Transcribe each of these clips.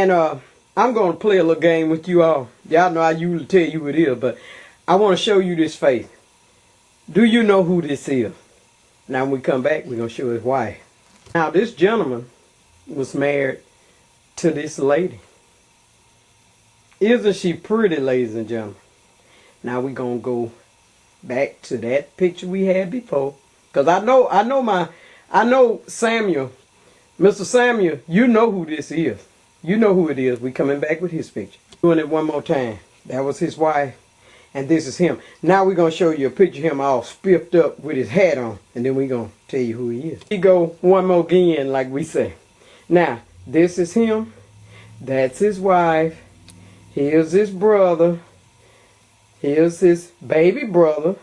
And I'm going to play a little game with you all. Y'all know I usually tell you who it is, but I want to show you this face. Do you know who this is? Now when we come back, we're going to show his wife. Now this gentleman was married to this lady. Isn't she pretty, ladies and gentlemen? Now we're going to go back to that picture we had before. Because I know Samuel. Mr. Samuel, you know who this is. You know who it is. We coming back with his picture. Doing it one more time. That was his wife. And this is him. Now we're going to show you a picture of him all spiffed up with his hat on. And then we're going to tell you who he is. He go one more again, like we say. Now, this is him. That's his wife. Here's his brother. Here's his baby brother.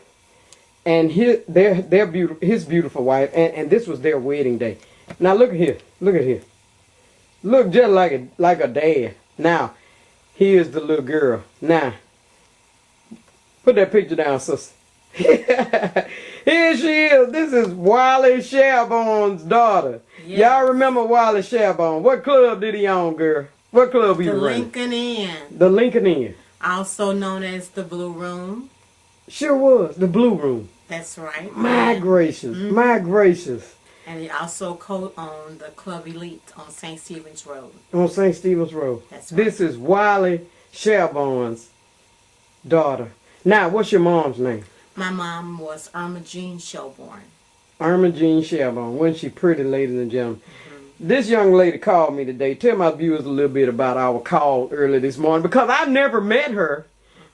And his beautiful wife. And this was their wedding day. Now look at here. Look at here. Look just like a dad. Now, here's the little girl. Now, put that picture down, sister. Here she is. This is Wally Shelborne's daughter. Yes. Y'all remember Wally Shelborne? What club did he own, girl? What club he was running? The Lincoln Inn. The Lincoln Inn. Also known as the Blue Room. Sure was. The Blue Room. That's right. My gracious. Mm-hmm. My gracious. And he also co-owned the Club Elite on St. Stephen's Road. On St. Stephen's Road. That's right. This is Wally Shelborne's daughter. Now, what's your mom's name? My mom was Irma Jean Shelborne. Irma Jean Shelborne. Wasn't she pretty, ladies and gentlemen? Mm-hmm. This young lady called me today. Tell my viewers a little bit about our call early this morning. Because I never met her.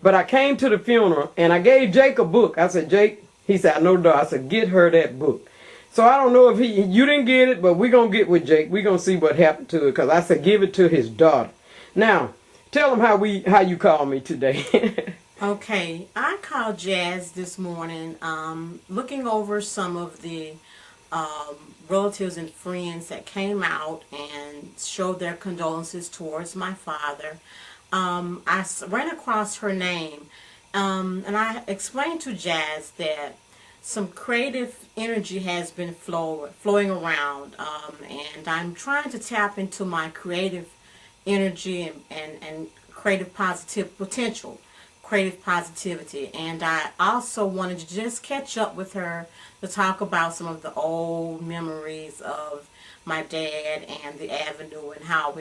But I came to the funeral and I gave Jake a book. I said, Jake, he said, I know, dog. I said, get her that book. So I don't know if you didn't get it, but we're going to get with Jake. We're going to see what happened to it. Because I said, give it to his daughter. Now, tell them how you called me today. Okay, I called Jazz this morning looking over some of the relatives and friends that came out and showed their condolences towards my father. I ran across her name and I explained to Jazz that some creative energy has been flowing around and I'm trying to tap into my creative energy and creative creative positivity, and I also wanted to just catch up with her to talk about some of the old memories of my dad and the Avenue and how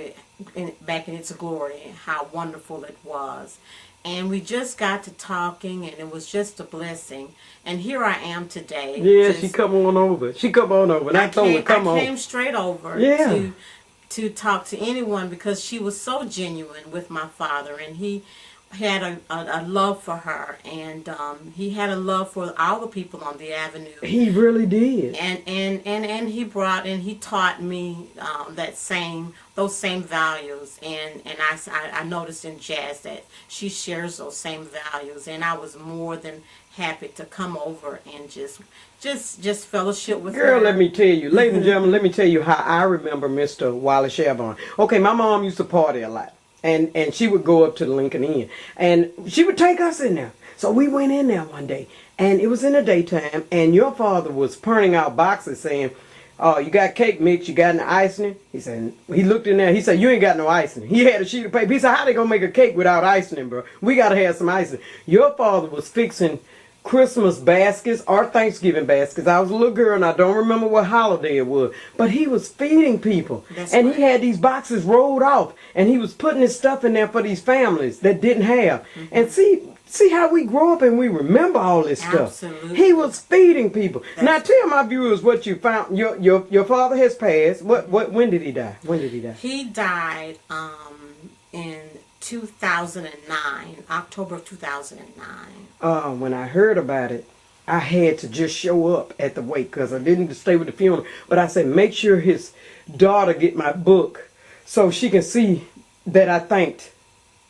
back in its glory, how wonderful it was. And we just got to talking, and it was just a blessing. And here I am today. Yeah, she come on over. She come on over. And I told her, come on. I came straight over to talk to anyone because she was so genuine with my father, and he had a love for her, and he had a love for all the people on the Avenue. He really did. And he brought and he taught me those same values, and I noticed in Jazz that she shares those same values, and I was more than happy to come over and just fellowship with her. Girl, let me tell you, ladies and gentlemen, let me tell you how I remember Mr. Wally Shelborne. Okay, my mom used to party a lot. And she would go up to the Lincoln Inn. And she would take us in there. So we went in there one day. And it was in the daytime. And your father was printing out boxes saying, oh, you got cake mix, you got any icing? He said, he looked in there. He said, you ain't got no icing. He had a sheet of paper. He said, how they going to make a cake without icing, bro? We got to have some icing. Your father was fixing Christmas baskets or Thanksgiving baskets. I was a little girl and I don't remember what holiday it was. But he was feeding people. And he had these boxes rolled off. And he was putting his stuff in there for these families that didn't have. And see how we grow up and we remember all this stuff. Absolutely. He was feeding people. Now tell my viewers what you found. Your father has passed. When did he die? When did he die? He died in 2009, October of 2009. When I heard about it, I had to just show up at the wake because I didn't stay with the funeral. But I said, make sure his daughter get my book so she can see that I thanked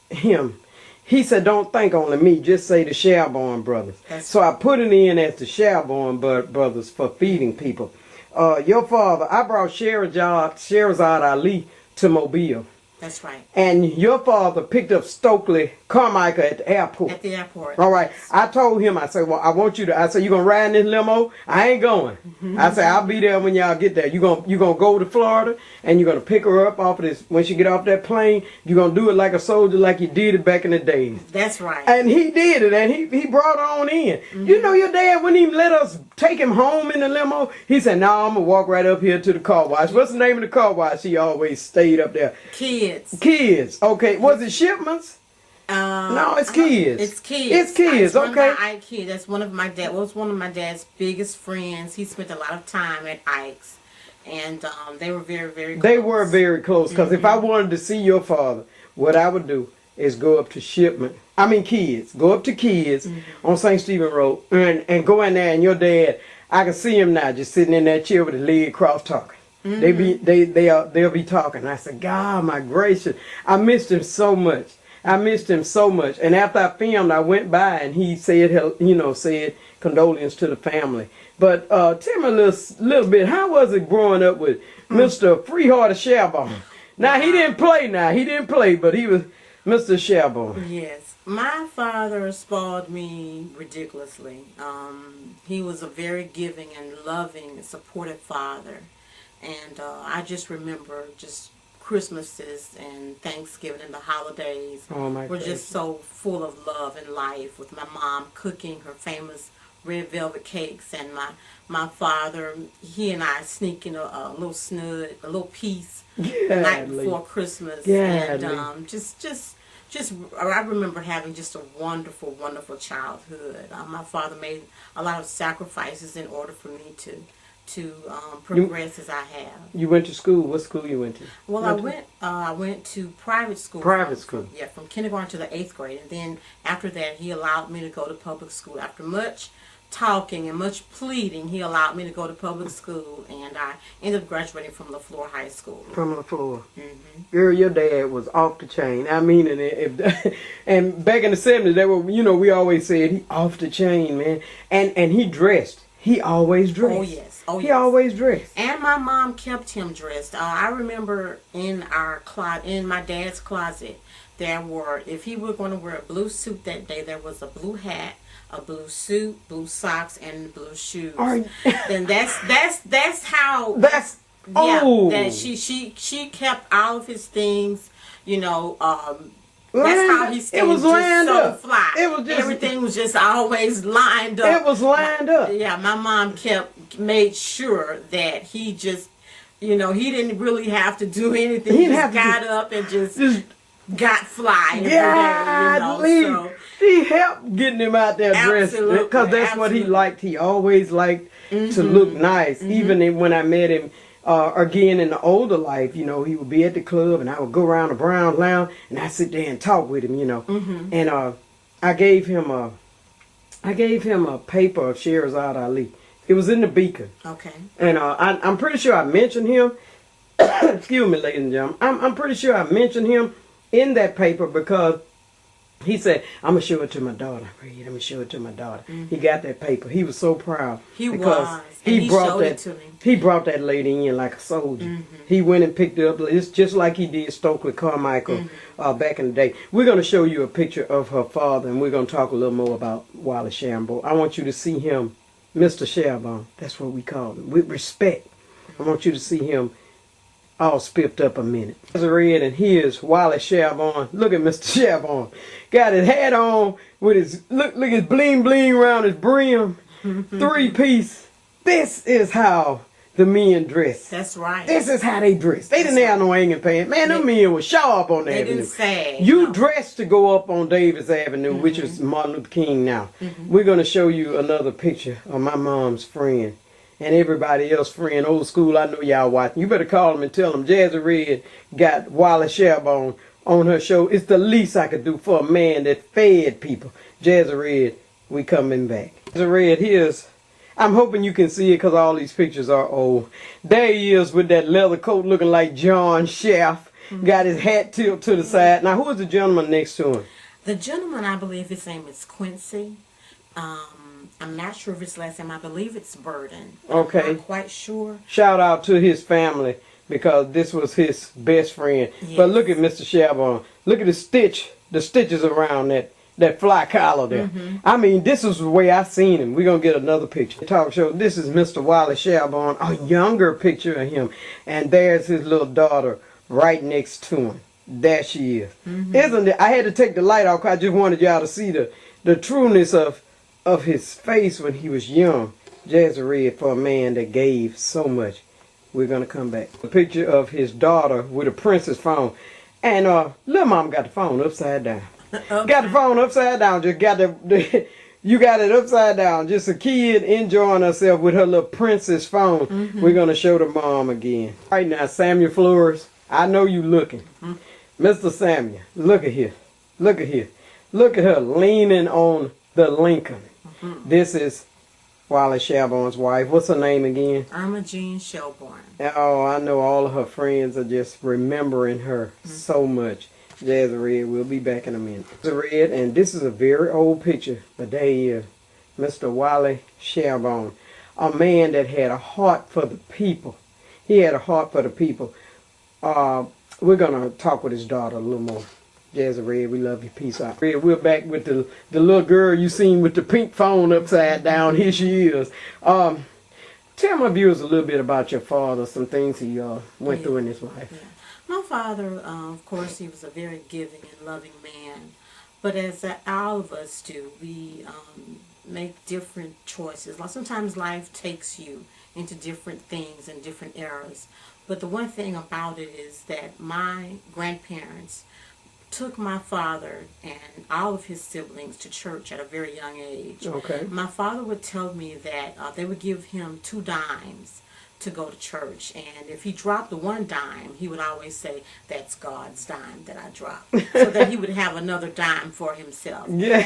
him. He said, don't thank only me, just say the Shelborne brothers. So I put it in as the Shelborne brothers for feeding people. Your father, I brought Sherazad Ali to Mobile. That's right. And your father picked up Stokely Carmichael at the airport. At the airport. All right. Yes. I told him, I said, well, I want you to, I said, you going to ride in this limo? I ain't going. I said, I'll be there when y'all get there. You gonna go to Florida, and you're going to pick her up off of this, when she get off that plane, you're going to do it like a soldier, like you did it back in the days. That's right. And he did it, and he brought her on in. You know, your dad wouldn't even let us take him home in the limo. He said, no, I'm going to walk right up here to the car wash. What's the name of the car wash? He always stayed up there. Kids. Okay. Was it Shipments? No, it's Kids. It's Kids. It's Kids. Okay. Ike Kids. That's one of my dad's biggest friends. He spent a lot of time at Ike's, and they were very, very close. They were very close, because if I wanted to see your father, what I would do is go up to Kids. Go up to Kids on St. Stephen Road, and go in there, and your dad, I can see him now, just sitting in that chair with his leg crossed talking. They'll be talking. I said, God, my gracious, I missed him so much. And after I filmed, I went by, and he said, said condolence to the family. But tell me a little bit, how was it growing up with Mr. Freeheart Shelborne? Now, he didn't play, but he was Mr. Shelborne. Yes. My father spoiled me ridiculously. He was a very giving and loving, supportive father. And I just remember just Christmases and Thanksgiving and the holidays were just so full of love and life, with my mom cooking her famous red velvet cakes, and my father, he and I sneaking a little piece the night before Christmas. And I remember having just a wonderful, wonderful childhood. My father made a lot of sacrifices in order for me to progress as I have. You went to school? What school you went to? Well, I went to private school. Private school? Yeah, from kindergarten to the 8th grade. And then after that, he allowed me to go to public school. After much talking and much pleading, he allowed me to go to public school, and I ended up graduating from LaFleur High School. From LaFleur. Girl, your dad was off the chain. I mean, and back in the 70s, they were, we always said he off the chain, man. And he dressed. He always dressed. Oh, yes. He always dressed. And my mom kept him dressed. I remember in my dad's closet, there were, if he were going to wear a blue suit that day, there was a blue hat, a blue suit, blue socks, and blue shoes. Then that's how. That's that she kept all of his things. That's how he stayed just so fly. Everything was just always lined up. It was lined up. Yeah, my mom made sure that he just, he didn't really have to do anything. He just got up and just got fly. So she helped getting him out there dressed, because that's what he liked. He always liked to look nice. Even when I met him again in the older life, he would be at the club, and I would go around the Brown Lounge, and I sit there and talk with him, And I gave him a paper of Sherazade Ali. It was in the Beacon. Okay. And I'm pretty sure I mentioned him. Excuse me, ladies and gentlemen. I'm pretty sure I mentioned him in that paper, because he said, I'm going to show it to my daughter. I'm going to show it to my daughter. He got that paper. He was so proud. He brought it to me. He brought that lady in like a soldier. He went and picked it up. It's just like he did Stokely Carmichael back in the day. We're going to show you a picture of her father, and we're going to talk a little more about Wallace Shelborne. I want you to see him, Mr. Shelborne. That's what we call him, with respect. I want you to see him all spiffed up a minute. Red, and here's Wallace Shelborne. Look at Mr. Shelborne. Got his hat on with his look his bling bling around his brim. 3-piece. This is how the men dress. That's right. This is how they dress. They didn't have no hanging pants. Man, them men were sharp on the avenue. They didn't say. You dressed to go up on Davis Avenue, which is Martin Luther King now. We're going to show you another picture of my mom's friend. And everybody else friend, old school, I know y'all watching. You better call them and tell them Jazzy Red got Wallace Shelborne on her show. It's the least I could do for a man that fed people. Jazzy Red, we coming back. Jazzy Red, here's, I'm hoping you can see it because all these pictures are old. There he is with that leather coat looking like John Shaft. Got his hat tilted to the side. Now, who is the gentleman next to him? The gentleman, I believe his name is Quincy. I'm not sure of his last name. I believe it's Burden. Okay. I'm not quite sure. Shout out to his family. because this was his best friend. Yes. But look at Mr. Shelborne. Look at the stitches around that fly collar there. I mean, this is the way I seen him. We're going to get another picture. Talk show. This is Mr. Wally Shelborne, a younger picture of him. And there's his little daughter right next to him. There she is. Isn't it? I had to take the light off because I just wanted y'all to see the trueness of his face when he was young. Jazzy Red, for a man that gave so much. We're going to come back. A picture of his daughter with a princess phone. And little mama got the phone upside down. Okay. Got the phone upside down. Just got you got it upside down. Just a kid enjoying herself with her little princess phone. We're going to show the mom again. Right now, Samuel Flores, I know you looking. Mr. Samuel, look at here. Look at here. Look at her leaning on the Lincoln. This is Wally Shelborne's wife. What's her name again? Irma Jean Shelborne. Oh, I know all of her friends are just remembering her so much. Jazzy Red, we'll be back in a minute. Jazzy Red, and this is a very old picture, but there he is, Mr. Wally Shelborne, a man that had a heart for the people. He had a heart for the people. We're going to talk with his daughter a little more. Jazzy Red, we love you. Peace out. Red, we're back with the little girl you seen with the pink phone upside down. Here she is. Tell my viewers a little bit about your father, some things he went through in his life. Yeah. My father, of course, he was a very giving and loving man. But as all of us do, we make different choices. Like sometimes life takes you into different things and different eras. But the one thing about it is that my grandparents took my father and all of his siblings to church at a very young age. Okay. My father would tell me that they would give him 2 dimes to go to church, and if he dropped the 1 dime, he would always say, "That's God's dime that I dropped," so that he would have another dime for himself. Yeah.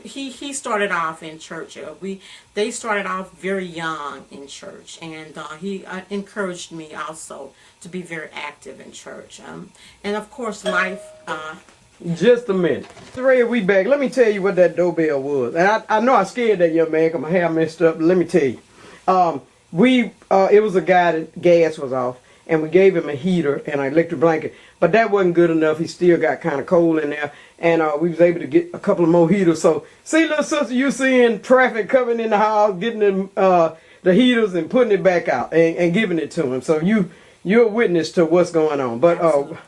He started off in church. They started off very young in church, and he encouraged me also to be very active in church. And of course, life. Just a minute. Ray, we back. Let me tell you what that doorbell was. And I know I scared that young man because my hair messed up. But let me tell you. It was a guy that gas was off. And we gave him a heater and an electric blanket. But that wasn't good enough. He still got kind of cold in there. And we was able to get a couple of more heaters. So, see, little sister, you seeing traffic coming in the house, getting the heaters and putting it back out and giving it to him. So you're a witness to what's going on. But,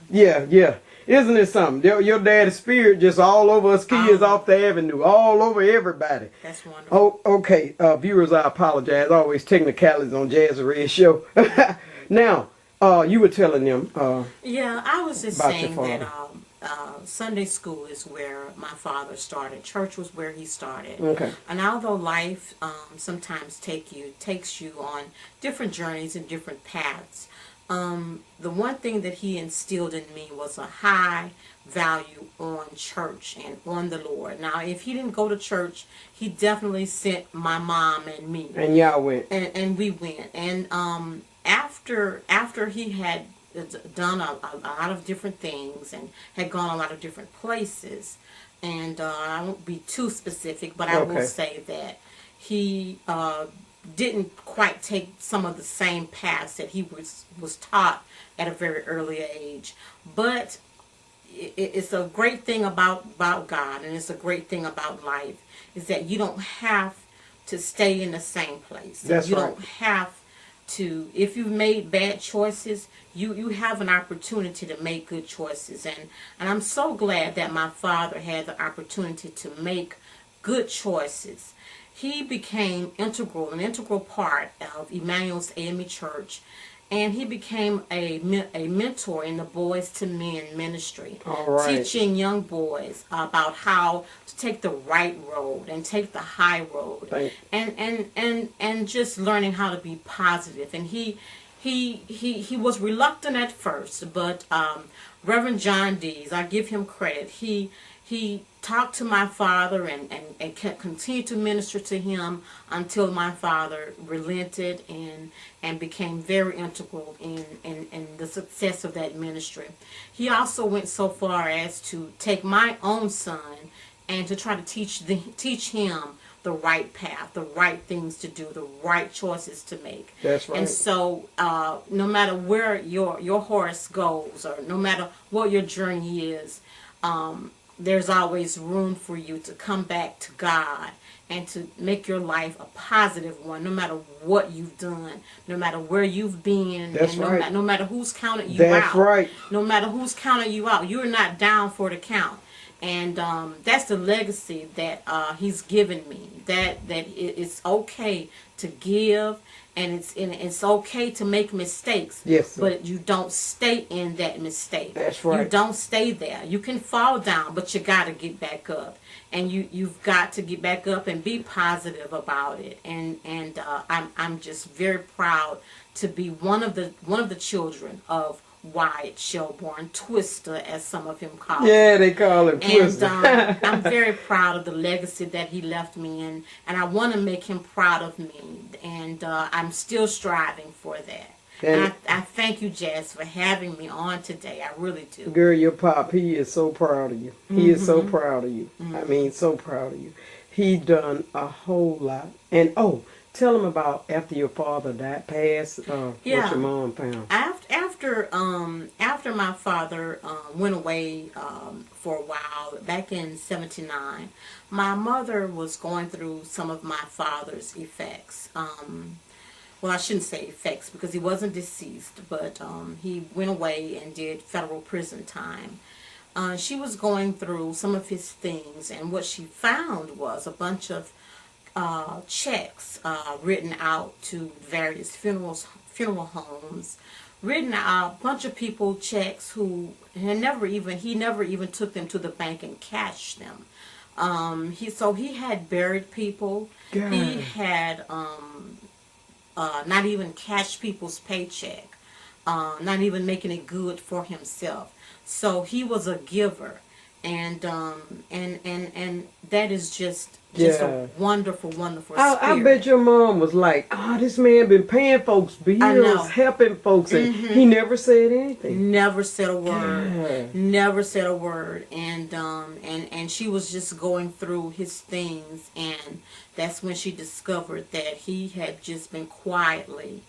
yeah. Isn't it something? Your daddy's spirit just all over us kids off the avenue, all over everybody. That's wonderful. Oh, okay. Viewers, I apologize. Always technicalities on Jazzy Red show. Now, you were telling them. Yeah, I was just saying that Sunday school is where my father started. Church was where he started. Okay. And although life sometimes takes you on different journeys and different paths, the one thing that he instilled in me was a high value on church and on the Lord. Now, if he didn't go to church, he definitely sent my mom and me. And y'all went. And we went. And after he had done a lot of different things and had gone a lot of different places, and I won't be too specific, but I will say that he didn't quite take some of the same paths that he was taught at a very early age. But it's a great thing about God, and it's a great thing about life, is that you don't have to stay in the same place. That's you right. don't have to, if you've made bad choices, you have an opportunity to make good choices. And I'm so glad that my father had the opportunity to make good choices. He became an integral part of Emmanuel's AME Church, and he became a mentor in the Boys to Men ministry, teaching young boys about how to take the right road and take the high road, and just learning how to be positive. And he was reluctant at first, but Reverend John Dees, I give him credit. He talked to my father and continued to minister to him until my father relented and became very integral in the success of that ministry. He also went so far as to take my own son and to try to teach him the right path, the right things to do, the right choices to make. That's right. And so, no matter where your horse goes, or no matter what your journey is, there's always room for you to come back to God and to make your life a positive one, no matter what you've done, no matter where you've been, That's and right. no matter who's counted you That's out. right. No matter who's counting you out, you're not down for the count. And that's the legacy that he's given me. That it's okay to give, and it's okay to make mistakes. Yes, sir. But you don't stay in that mistake. That's right. You don't stay there. You can fall down, but you got to get back up. And you've got to get back up and be positive about it. And I'm just very proud to be one of the children of Wyatt Shelborne, Twister, as some of him call Yeah, him. they call him Twister. And I'm very proud of the legacy that he left me, and I want to make him proud of me, and I'm still striving for that. And I thank you, Jazz, for having me on today. I really do. Girl, your pop, he is so proud of you. He is so proud of you. I mean, so proud of you. He done a whole lot. And, tell him about after your father passed, what your mom found. After my father went away for a while, back in '79, my mother was going through some of my father's effects. Well, I shouldn't say effects, because he wasn't deceased, but he went away and did federal prison time. She was going through some of his things, and what she found was a bunch of checks written out to various funeral homes, written out a bunch of people checks who he never even took them to the bank and cashed them. He had buried people. God. He had not even cash people's paycheck, not even making it good for himself. So he was a giver, and that is just a wonderful, wonderful spirit. I bet your mom was like, this man been paying folks bills, helping folks, and he never said anything. Never said a word. Yeah. Never said a word. And she was just going through his things, and that's when she discovered that he had just been quietly,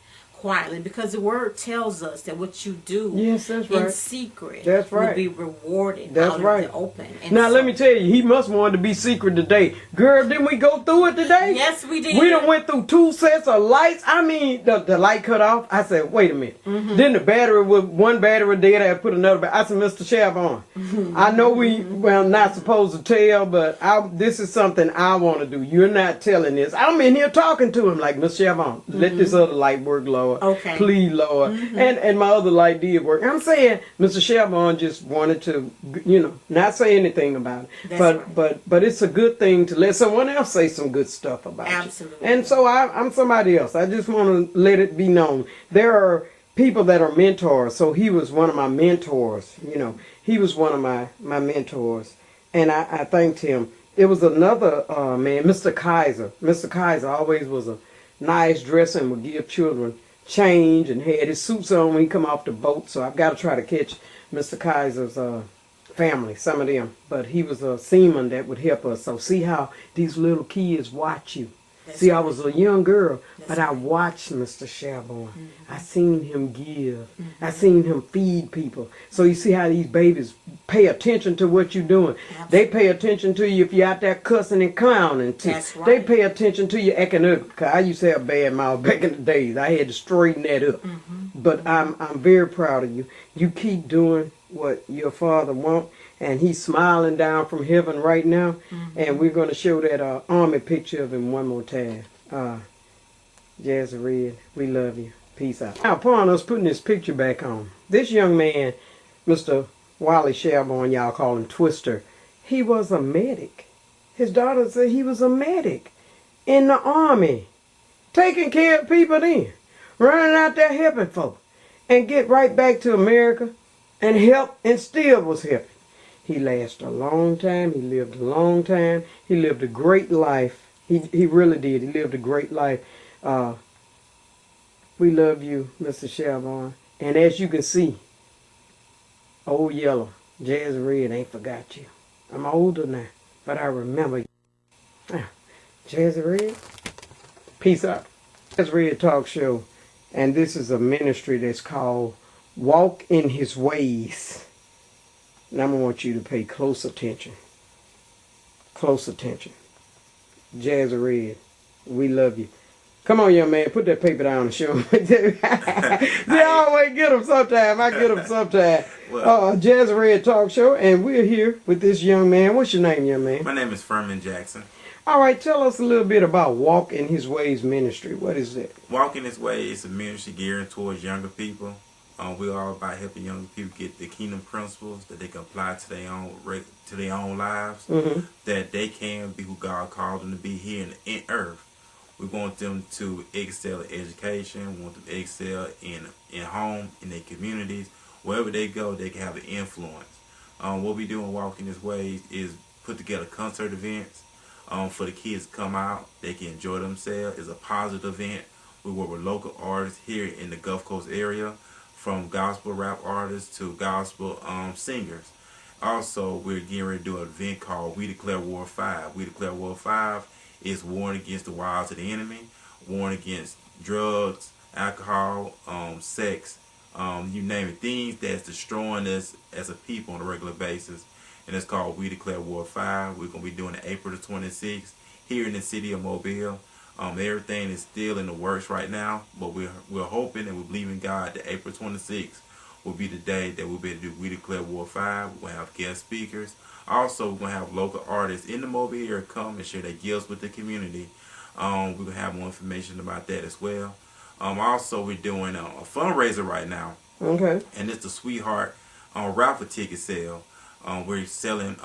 because the word tells us that what you do in secret will be rewarded out in the open. And now let me tell you, he must want to be secret today. Girl, didn't we go through it today? Yes, we did. We done went through 2 sets of lights. I mean, the light cut off. I said, wait a minute. Then the battery, one battery dead, I put another battery. I said, Mr. Shelborne, I know we're not supposed to tell, but this is something I want to do. You're not telling this. I'm in here talking to him like, Mr. Shelborne, let this other light work, Lord. Okay. Please, Lord. And my other light did work. I'm saying Mr. Shelborne just wanted to, not say anything about it. But it's a good thing to let someone else say some good stuff about it. Absolutely. And so I'm somebody else. I just want to let it be known. There are people that are mentors. So he was one of my mentors. He was one of my mentors. And I thanked him. It was another man, Mr. Kaiser. Mr. Kaiser always was a nice dresser and would give children change and had his suits on when he come off the boat. So I've got to try to catch Mr. Kaiser's family, some of them. But he was a seaman that would help us. So see how these little kids watch you. See, I was a young girl, but I watched Mr. Shelborne. I seen him give. I seen him feed people. So you see how these babies pay attention to what you're doing. They pay attention to you if you're out there cussing and clowning too. They pay attention to you acting up. Cause I used to have a bad mouth back in the days. I had to straighten that up. But I'm very proud of you. You keep doing what your father wants. And he's smiling down from heaven right now. And we're going to show that army picture of him one more time. Jazzy Red, we love you. Peace out. Now, upon us putting this picture back on, this young man, Mr. Wally Shelborne, y'all call him Twister, he was a medic. His daughter said he was a medic in the army, taking care of people then, running out there helping folks, and get right back to America and help, and still was helping. He lasted a long time. He lived a long time. He lived a great life. He really did. He lived a great life. We love you, Mr. Shelborne. And as you can see, Old Yellow, Jazzy Red ain't forgot you. I'm older now, but I remember you. Jazzy Red. Peace out. Jazzy Red Talk Show. And this is a ministry that's called Walk in His Ways. And I'm going to want you to pay close attention. Close attention. Jazzy Red, we love you. Come on, young man, put that paper down and show him. They always get them sometime. I get them sometime. Jazzy Red Talk Show, and we're here with this young man. What's your name, young man? My name is Furman Jackson. All right, tell us a little bit about Walk in His Ways ministry. What is that? Walk in His Way is a ministry geared towards younger people. We're all about helping younger people get the kingdom principles that they can apply to their own lives, that they can be who God called them to be here in earth. We want them to excel in education. We want them to excel in home, in their communities. Wherever they go, they can have an influence. What we do in Walking His Ways is put together concert events for the kids to come out. They can enjoy themselves. It's a positive event. We work with local artists here in the Gulf Coast area, from gospel rap artists to gospel singers. Also, we're getting ready to do an event called We Declare War 5. We Declare War 5 is warring against the wiles of the enemy, warring against drugs, alcohol, sex, you name it, things that's destroying us as a people on a regular basis. And it's called We Declare War 5. We're going to be doing it April the 26th here in the city of Mobile. Everything is still in the works right now, but we're hoping and we believe in God that April 26th will be the day that we'll be able to do We Declare War 5. We'll have guest speakers. Also, we're going to have local artists in the Mobile area come and share their gifts with the community. We're going to have more information about that as well. Also, we're doing a fundraiser right now. Okay. And it's the Sweetheart raffle ticket sale. We're selling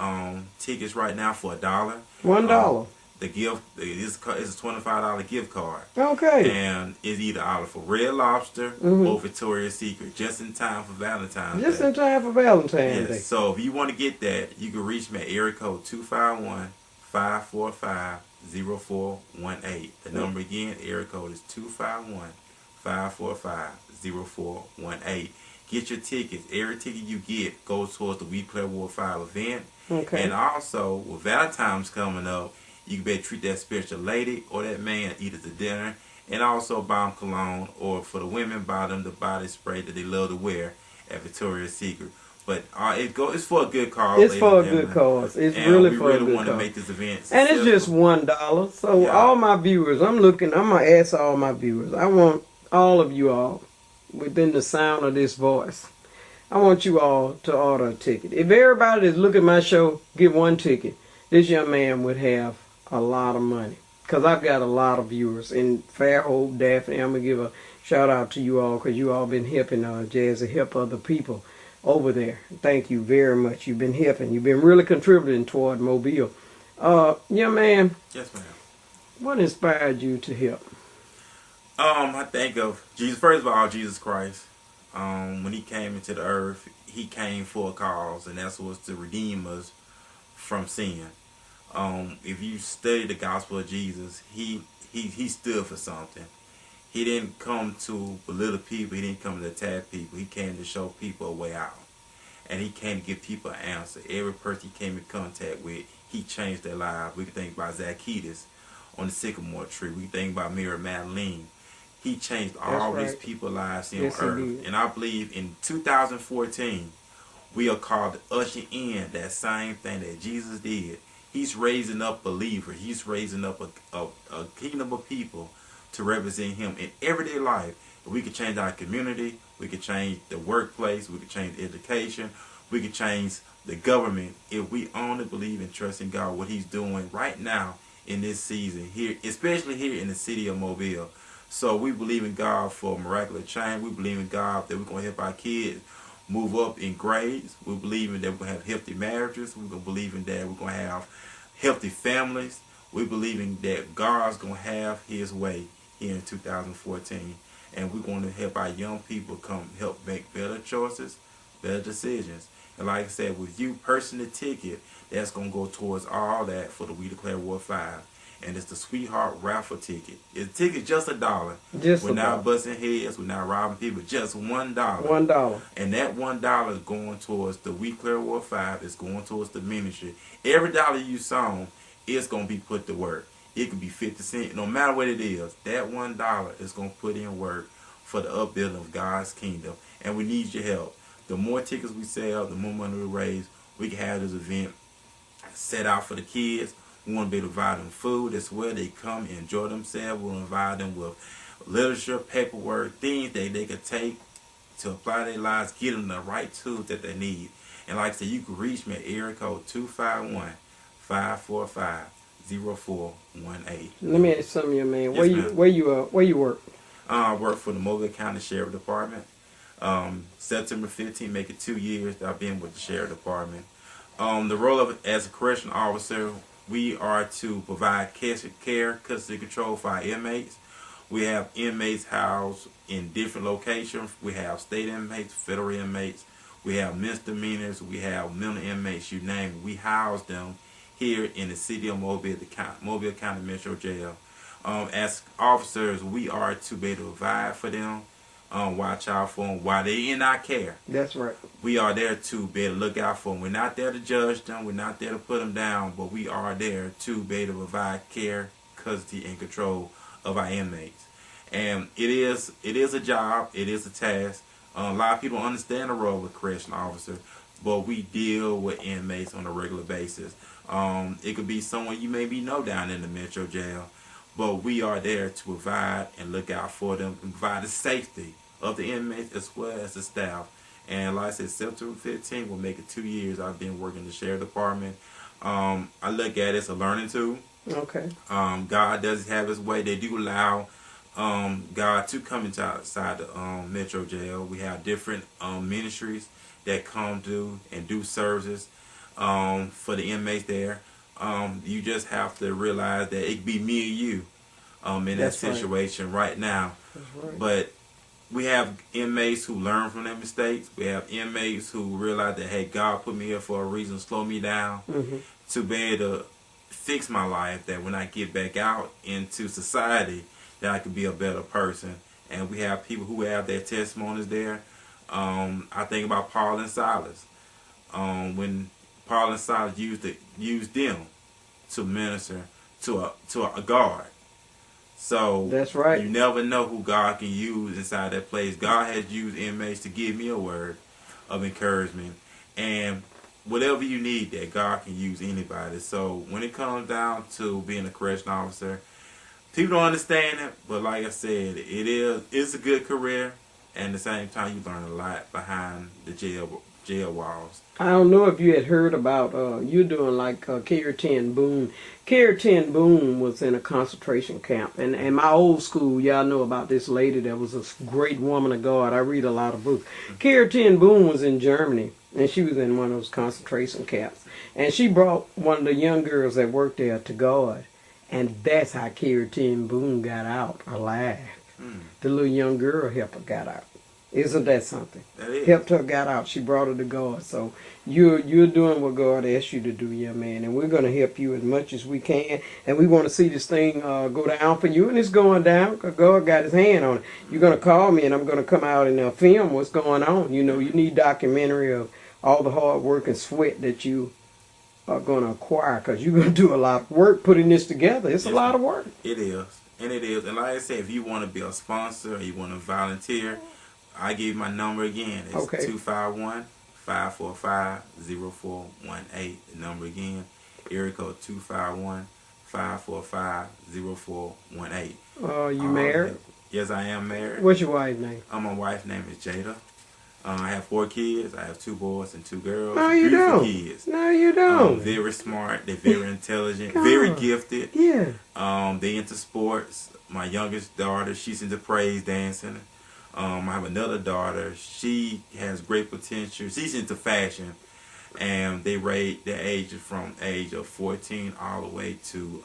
tickets right now for $1. $1. The gift is a $25 gift card. Okay. And it's either out for Red Lobster or Victoria's Secret, just in time for Valentine's Day. Just in time for Valentine's Day. So if you want to get that, you can reach me at area code 251-545-0418. The number again, area code is 251-545-0418. Get your tickets. Every ticket you get goes towards the We Declare War 5 event. Okay. And also, with Valentine's coming up, you can better treat that spiritual lady or that man either to dinner, and also buy them cologne, or for the women, buy them the body spray that they love to wear at Victoria's Secret. But it's for a good cause. It's for a good cause. It's really for a good cause. We really want to make this event successful. And it's just $1. So all my viewers, I'm going to ask all my viewers. I want all of you all, within the sound of this voice, I want you all to order a ticket. If everybody that's looking at my show get one ticket, this young man would have a lot of money, because I've got a lot of viewers in Fairhope, Daphne. I'm going to give a shout out to you all, because you all been helping Jazzy help other people over there. Thank you very much. You've been helping. You've been really contributing toward Mobile. Young man. Yes, ma'am. What inspired you to help? I think of Jesus. First of all, Jesus Christ. When he came into the earth, he came for a cause, and that was to redeem us from sin. If you study the gospel of Jesus, he stood for something. He didn't come to belittle people. He didn't come to attack people. He came to show people a way out. And he came to give people an answer. Every person he came in contact with, he changed their lives. We can think about Zacchaeus on the sycamore tree. We can think about Mary Magdalene. He changed all these people's lives here on earth. And I believe in 2014, we are called to usher in that same thing that Jesus did. He's raising up believers. He's raising up a kingdom of people to represent him in everyday life. If we could change our community, we could change the workplace, we could change education, we could change the government if we only believe and trust in God, what he's doing right now in this season here, especially here in the city of Mobile. So we believe in God for miraculous change. We believe in God that we're going to help our kids move up in grades. We believe in that we're going to have healthy marriages. We're going to believe in that we're going to have healthy families. We believe in that God's going to have his way here in 2014. And we're going to help our young people come help make better choices, better decisions. And like I said, with you purchasing the ticket, that's going to go towards all that for the We Declare War 5. And it's the Sweetheart raffle ticket. The ticket just $1. We're not busting heads. We're not robbing people. Just $1. $1. And that $1 is going towards the We Declare War 5. It's going towards the ministry. Every dollar you sow is going to be put to work. it could be 50 cents. No matter what it is, that $1 is going to put in work for the upbuilding of God's kingdom. And we need your help. The more tickets we sell, the more money we raise. We can have this event set out for the kids. We want to be able to provide them food as well. They come and enjoy themselves. We want to provide them with literature, paperwork, things that they can take to apply their lives, get them the right tools that they need. And like I said, you can reach me at area code 251-545-0418. Let me ask something, young man. Yes, Where you work? I work for the Mobile County Sheriff Department. September 15th, make it 2 years that I've been with the Sheriff Department. The role of as a correctional officer, we are to provide care, custody control for our inmates. We have inmates housed in different locations. We have state inmates, federal inmates. We have misdemeanors. We have mental inmates, you name it. We house them here in the city of Mobile, the Mobile County Metro Jail. As officers, we are to be able to provide for them, watch out for them while they're in our care. That's right. We are there to be able to look out for them. We're not there to judge them. We're not there to put them down, but we are there to be able to provide care, custody, and control of our inmates. And it is a job. It is a task. A lot of people understand the role of a correctional officer, but we deal with inmates on a regular basis. It could be someone you maybe know down in the Metro Jail, but we are there to provide and look out for them and provide the safety of the inmates as well as the staff. And like I said, September 15th will make it 2 years I've been working in the Sheriff Department. I look at it as a learning tool. Okay. God does have his way. They do allow God to come inside the Metro Jail. We have different ministries that come to and do services for the inmates there. You just have to realize that it could be me and you in that situation right now. That's right. But we have inmates who learn from their mistakes. We have inmates who realize that, hey, God put me here for a reason, slow me down to be able to fix my life, that when I get back out into society, that I could be a better person. And we have people who have their testimonies there. I think about Paul and Silas. When Paul and Silas used them to minister to a guard. So that's right. You never know who God can use inside that place. God has used inmates to give me a word of encouragement. And whatever you need there, God can use anybody. So when it comes down to being a correctional officer, people don't understand it, but like I said, it's a good career, and at the same time you learn a lot behind the jail walls. I don't know if you had heard about you doing like Care 10 Boone. Care 10 Boone was in a concentration camp, and my old school, y'all know about this lady that was a great woman of God. I read a lot of books. Care 10 Boone was in Germany, and she was in one of those concentration camps, and she brought one of the young girls that worked there to God. And that's how Care 10 Boone got out alive. The little young girl helped her got out. Isn't that something? That is. Helped her got out. She brought her to God. So you're doing what God asked you to do, young man. And we're going to help you as much as we can. And we want to see this thing go down for you. And it's going down because God got his hand on it. You're going to call me and I'm going to come out and film what's going on. You know, you need documentary of all the hard work and sweat that you are going to acquire, because you're going to do a lot of work putting this together. It's a lot of work. It is. And it is. And like I said, if you want to be a sponsor or you want to volunteer, I give you my number again. It's 251-545-0418. The number again, area code 251-545-0418. You married? Yes, I am married. What's your wife's name? My wife's name is Jada. I have 4 kids. I have 2 boys and 2 girls. No, you Beautiful don't. Kids. No, you don't. Very smart. They're very intelligent. Very gifted. Yeah. They into sports. My youngest daughter, she's into praise dancing. I have another daughter. She has great potential. She's into fashion. And they rate their age from age of 14 all the way to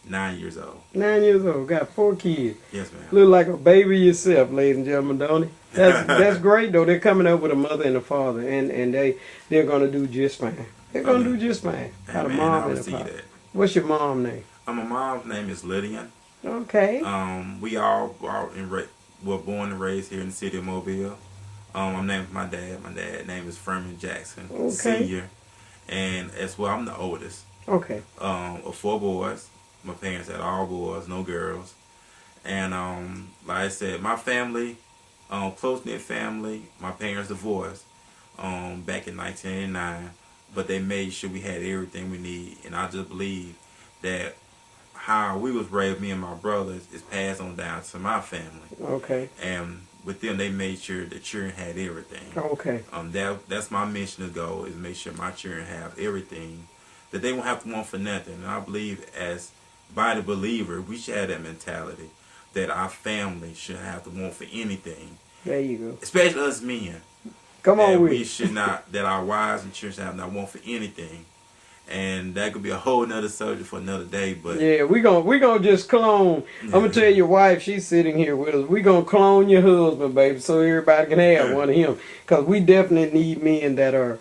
9 years old. 9 years old. Got 4 kids. Yes, ma'am. Look like a baby yourself, ladies and gentlemen, don't he? That's great, though. They're coming up with a mother and a father, and they're going to do just fine. They're going to do just fine. Got a mom and a father. What's your mom's name? My mom's name is Lydian. Okay. We all were born and raised here in the city of Mobile. I'm named my dad. My dad's name is Furman Jackson, Senior. And as well, I'm the oldest. Okay. Of 4 boys. My parents had all boys, no girls. And like I said, my family, close knit family. My parents divorced back in 1989, but they made sure we had everything we need. And I just believe that how we was raised, me and my brothers, is passed on down to my family. Okay. And with them, they made sure the children had everything. Okay. That's my mission to go, is make sure my children have everything that they won't have to want for nothing. And I believe as by the believer, we should have that mentality that our family should have to want for anything. There you go. Especially us men. Come on with we it. should not, that our wives and children have not want for anything. And that could be a whole nother subject for another day. But yeah, we gonna just clone. I'm gonna tell your wife, she's sitting here with us. We gonna clone your husband, baby, so everybody can have one of him. Cause we definitely need men that are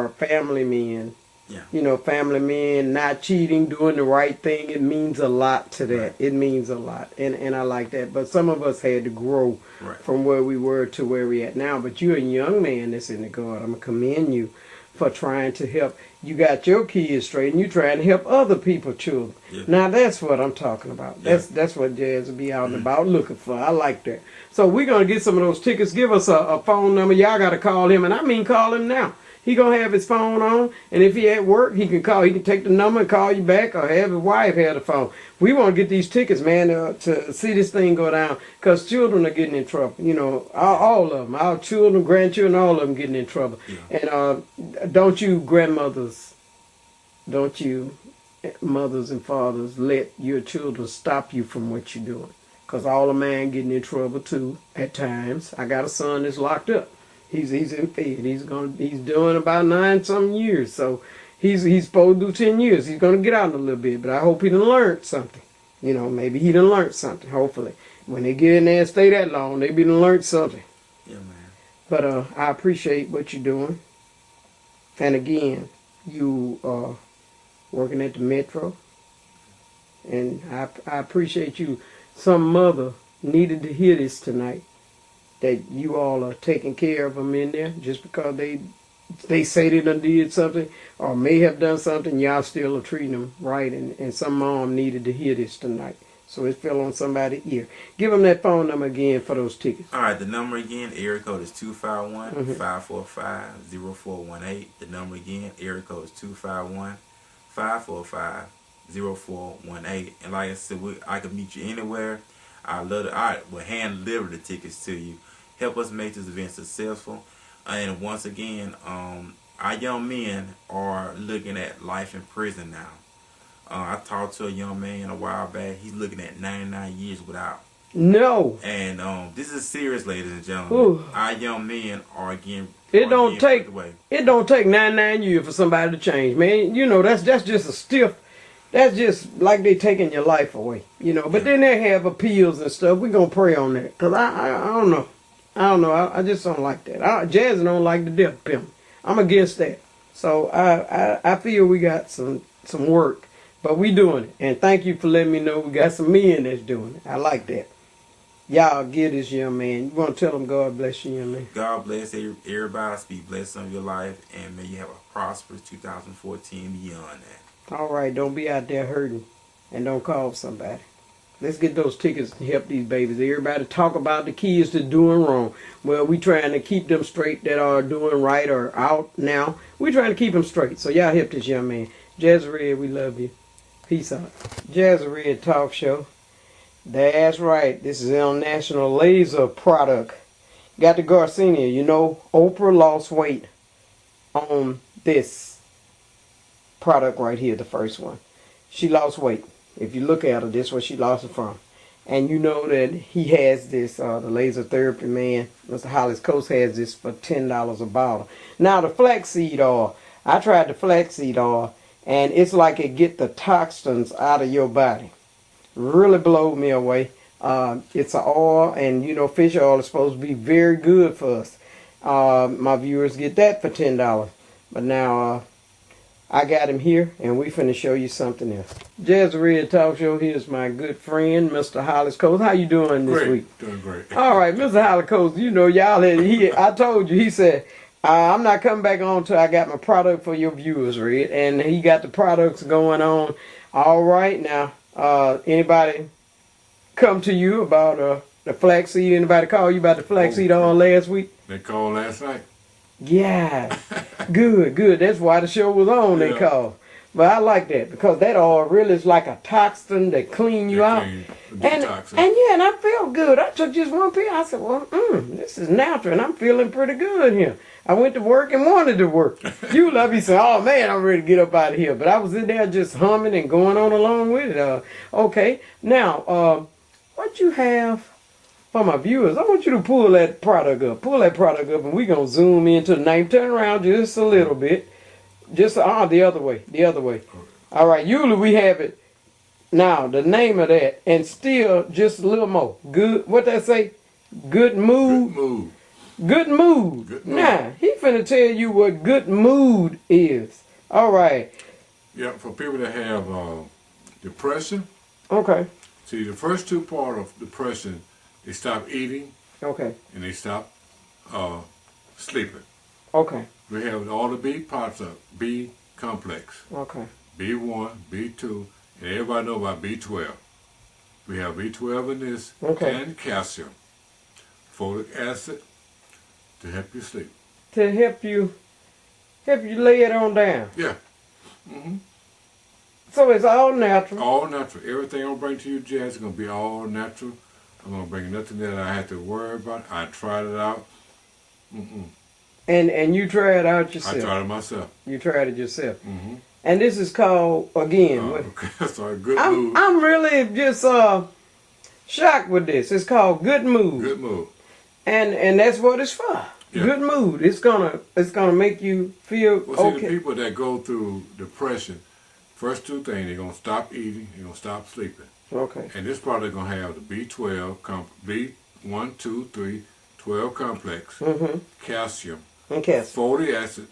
family men. Yeah. You know, family men, not cheating, doing the right thing. It means a lot to that. Right. It means a lot, and I like that. But some of us had to grow Right. from where we were to where we at now. But you're a young man that's in the God. I'm gonna commend you for trying to help. You got your kids straight, and you trying to help other people's children. Yeah. Now that's what I'm talking about. Yeah. That's what Jazz will be out and about looking for. I like that. So we're gonna get some of those tickets. Give us a phone number. Y'all gotta call him, and I mean call him now. He gonna have his phone on, and if he at work, he can call. He can take the number and call you back, or have his wife have the phone. We want to get these tickets, man, to see this thing go down, because children are getting in trouble. You know, all of them, our children, grandchildren, all of them getting in trouble. Yeah. And don't you grandmothers, don't you mothers and fathers let your children stop you from what you're doing, because all a man getting in trouble too at times. I got a son that's locked up. He's in Fed. He's doing about 9-something years. So he's supposed to do 10 years. He's gonna get out in a little bit. But I hope he done learned something. You know, maybe he done learned something. Hopefully, when they get in there and stay that long, they be done learned something. Yeah, man. But I appreciate what you're doing. And again, you are working at the Metro, and I appreciate you. Some mother needed to hear this tonight, that you all are taking care of them in there. Just because they say they done did something or may have done something, y'all still are treating them right. And some mom needed to hear this tonight. So it fell on somebody's ear. Give them that phone number again for those tickets. All right, the number again, area code is 251-545-0418. The number again, area code is 251-545-0418. And like I said, I can meet you anywhere. I love it. We'll hand deliver the tickets to you. Help us make this event successful. And once again, our young men are looking at life in prison now. I talked to a young man a while back. He's looking at 99 years without. No. And this is serious, ladies and gentlemen. Ooh. Our young men are getting It don't take put away. it don't take 99 years for somebody to change, man. You know, that's just a stiff. That's just like they taking your life away, you know. But then they have appeals and stuff. We're going to pray on that. Because I don't know. I just don't like that. Jazzy don't like the death penalty. I'm against that. So I feel we got some work. But we doing it. And thank you for letting me know we got some men that's doing it. I like that. Y'all give this young man. You want to tell him God bless you, young man? God bless everybody. Speak blessing of your life. And may you have a prosperous 2014 beyond that. All right, don't be out there hurting, and don't call somebody. Let's get those tickets and help these babies. Everybody talk about the kids that doing wrong. Well, we trying to keep them straight that are doing right or out now. We trying to keep them straight. So y'all help this young man. Jazzy Red, we love you. Peace out. Jazzy Red Talk Show. That's right. This is International Laser product. Got the Garcinia. You know, Oprah lost weight on this product right here, the first one. She lost weight. If you look at her, this is where she lost it from. And you know that he has this, the laser therapy man, Mr. Hollis Coast, has this for $10 a bottle. Now the flaxseed oil, I tried the flaxseed oil, and it's like it get the toxins out of your body. Really blowed me away. It's an oil, and you know fish oil is supposed to be very good for us. My viewers get that for $10. But now I got him here, and we finna show you something else. Jazzy Red Talk Show. Here's my good friend, Mr. Hollis Coast. How you doing this week? Doing great. All right, Mr. Hollis Coast. You know, y'all had, I told you, he said, I'm not coming back on till I got my product for your viewers, Red. And he got the products going on. All right, now, Anybody come to you about the flaxseed? Anybody call you about the flaxseed on last week? They called last night. Yeah. Good, good. That's why the show was on, they Yeah. called. But I like that because that oil really is like a toxin that clean you out. And yeah, and I felt good. I took just one pill. I said, well, this is natural, and I'm feeling pretty good here. I went to work and wanted to work. You love me saying, oh man, I'm ready to get up out of here. But I was in there just humming and going on along with it. Okay, now, what you have for my viewers, I want you to pull that product up. Pull that product up, and we're going to zoom into the name. Turn around just a little bit. Just the other way, the other way. All right, usually we have it. Now, the name of that, and still just a little more. Good, what they say? Good mood. Good mood. Good mood. Good mood. Now, he finna tell you what good mood is. All right. Yeah, for people that have depression. Okay. See, the first two part of depression, they stop eating. Okay. And they stop sleeping. Okay. We have all the B parts of B complex. Okay. B1, B2, and everybody know about B12. We have B12 in this, okay. and calcium, folic acid to help you sleep. To help you lay it on down. Yeah. Mm-hmm. So it's all natural. All natural. Everything I'll bring to you, Jazz, is going to be all natural. I'm going to bring nothing that I have to worry about. I tried it out. Mm-mm. And you tried it out yourself. I tried it myself. You tried it yourself. Mm-hmm. And this is called, again, okay. Sorry, good mood. I'm really just shocked with this. It's called Good Mood. Good mood. And that's what it's for. Yeah. Good mood. It's gonna make you feel okay. See, the people that go through depression, first two things, they're gonna stop eating, they're gonna stop sleeping. Okay. And this part they're gonna have the B12, B1, 2, 3, 12 complex, calcium, and calcium, folic acid.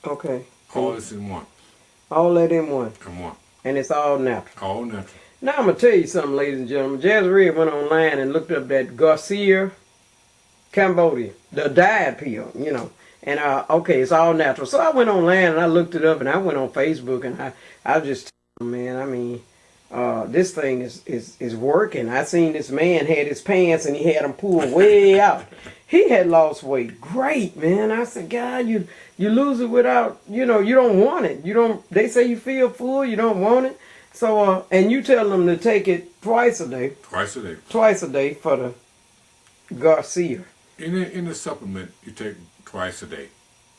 Okay. All this in one. All that in one. In one. And it's all natural. All natural. Now I'm gonna tell you something, ladies and gentlemen. Jazzy Red went online and looked up that Garcia Cambodia, the diet pill, you know. And okay, it's all natural. So I went online and I looked it up, and I went on Facebook, and I just, man, I mean, this thing is working. I seen this man had his pants and he had them pulled way out. He had lost weight. Great, man. I said, God, you lose it without, you don't want it. They say you feel full, you don't want it. So, and you tell them to take it twice a day. Twice a day. Twice a day for the Garcia. In the supplement, you take twice a day.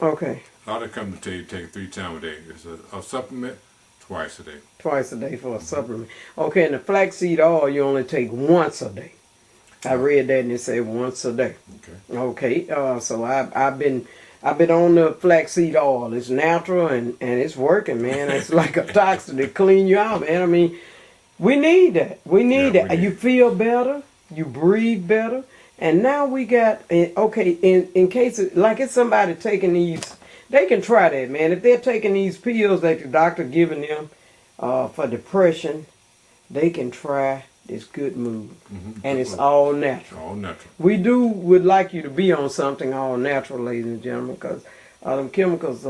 Okay. A lot of companies tell you to take it 3 times a day. It's a supplement, twice a day. Twice a day for a supplement. Okay, and the flaxseed oil you only take once a day. I read that and it said once a day. Okay. Okay. So I've been on the flaxseed oil. It's natural and it's working, man. It's like a toxin to clean you out, man. I mean, we need that. We need that. You feel better. You breathe better. And now we got, okay, in case, like it's somebody taking these, they can try that, man. If they're taking these pills that the doctor giving them for depression, they can try this Good Mood. And it's all natural. All natural. We would like you to be on something all natural, ladies and gentlemen, because them chemicals,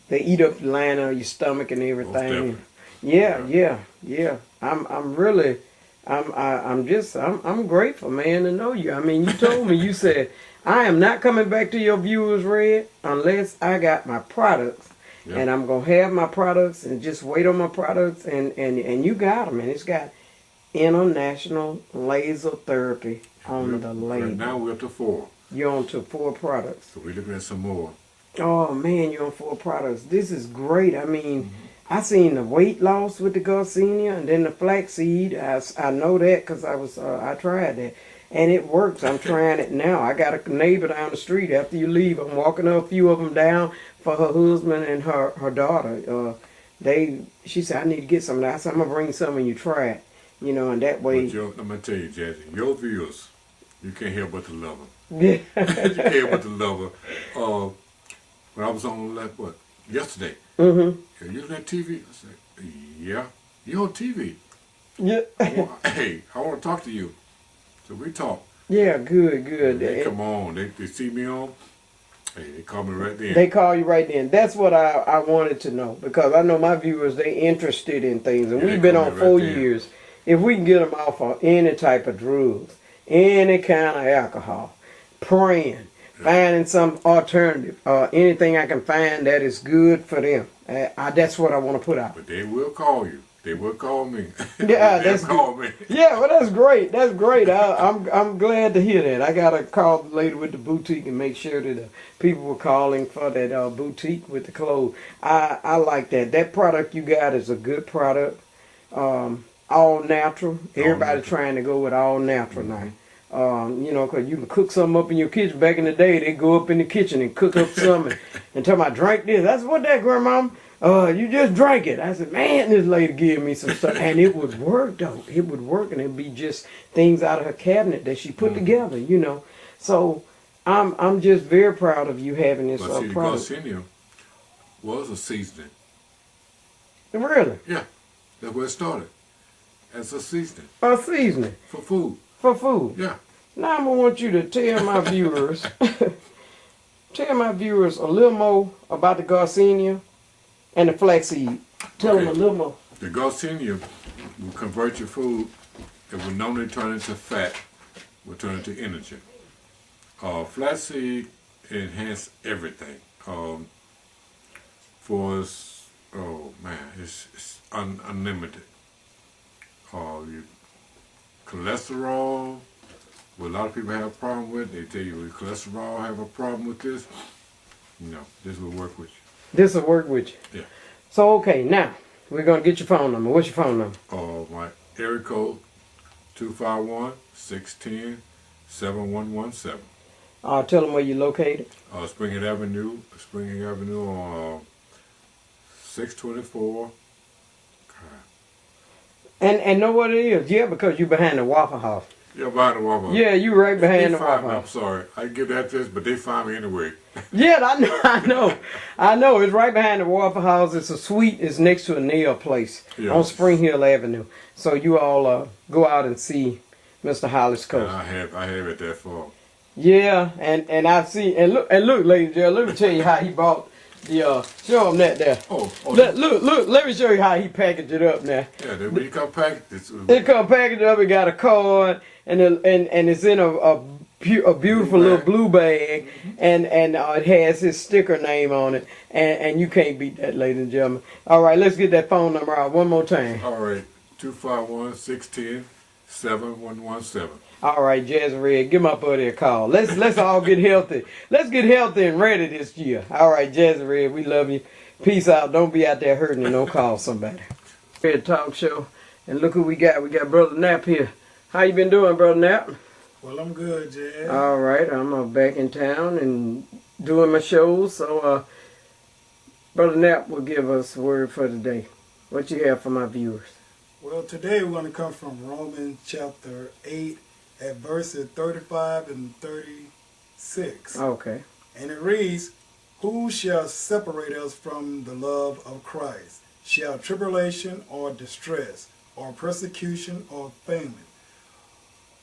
they eat up the lining of your stomach and everything. Yeah. I'm really... I'm grateful, man, to know you. I mean, you told me, you said, I am not coming back to your viewers, Red, unless I got my products. Yep. And I'm going to have my products and just wait on my products. And you got them. And it's got international laser therapy on the label. Right now we're up to 4. You're on to 4 products. So we're looking at some more. Oh, man, you're on 4 products. This is great. I mean... I seen the weight loss with the Garcinia and then the flaxseed. I know that because I tried that. And it works. I'm trying it now. I got a neighbor down the street. After you leave, I'm walking a few of them down for her husband and her daughter. She said, I need to get some of that. I said, I'm going to bring some and you try it. And that way. But I'm going to tell you, Jazzy, your viewers, you can't help but to love them. Yeah. You can't help but to love her. When I was on, yesterday. Mm-hmm. You looking at TV? I said, yeah. You on TV? Yeah. Hey, I want to talk to you. So we talk. Yeah, good. And they come on. They see me on. Hey, they call me right then. They call you right then. That's what I wanted to know. Because I know my viewers, they interested in things. And we've been on 4 years. if we can get them off of any type of drugs, any kind of alcohol, praying, finding some alternative, anything I can find that is good for them. That's what I want to put out. But they will call you. They will call me. Yeah, They'll that's call good. me. Yeah, well, that's great. That's great. I'm glad to hear that. I gotta call the lady with the boutique and make sure that the people were calling for that boutique with the clothes. I like that. That product you got is a good product. All natural. Everybody trying to go with all natural now. You know, 'cause you can cook something up in your kitchen. Back in the day, they go up in the kitchen and cook up something and tell me, I drank this. That's what that, Grandma. You just drank it. I said, man, this lady gave me some stuff. And it would work, though. It would work, and it'd be just things out of her cabinet that she put together, you know. So I'm just very proud of you having this But see, the product. Garcinia was a seasoning. Really? Yeah, that's where it started. As a seasoning. A seasoning. For food. For food. Yeah. Now I'm going to want you to tell my viewers, a little more about the Garcinia and the flaxseed. Tell them a little more. The Garcinia will convert your food. It will normally turn into fat. Will turn into energy. Flaxseed enhance everything. For us, oh man, it's unlimited. Your cholesterol, what a lot of people have a problem with, they tell you your cholesterol have a problem with this. No, this will work with you. This will work with you. Yeah. So, okay, now, we're going to get your phone number. What's your phone number? My area code 251-610-7117. Tell them where you're located. Springfield Avenue on 624. And know what it is? Yeah, because you're behind the Waffle House. Yeah, behind the Waffle House. Yeah, you right behind They the find Waffle me, I'm House. sorry. I give that this, but they find me anyway. Yeah, I know. It's right behind the Waffle House. It's a suite. It's next to a nail place on Spring Hill Avenue. So you all go out and see Mr. Hollis Coast. I have it that far. Yeah, and I've seen and look, ladies and gentlemen, let me tell you how he bought the show him that there. Look, let me show you how he packaged it up now. Yeah, when you come packaged, It come packaged up. It got a card and it's in a beautiful little blue bag, and it has his sticker name on it, and you can't beat that, ladies and gentlemen. All right, let's get that phone number out one more time. All right, 251-610-7117. All right, Jazzy Red, give my buddy a call. Let's all get healthy. Let's get healthy and ready this year. All right, Jazzy Red, we love you. Peace out. Don't be out there hurting and don't call somebody. Red Talk Show, and look who we got. We got Brother Knapp here. How you been doing, Brother Knapp? Well, I'm good, Jazz. All right, I'm back in town and doing my shows. So, Brother Knapp will give us a word for today. What you have for my viewers? Well, today we're going to come from Romans chapter 8 at verses 35 and 36. Okay. And it reads, "Who shall separate us from the love of Christ? Shall tribulation or distress or persecution or famine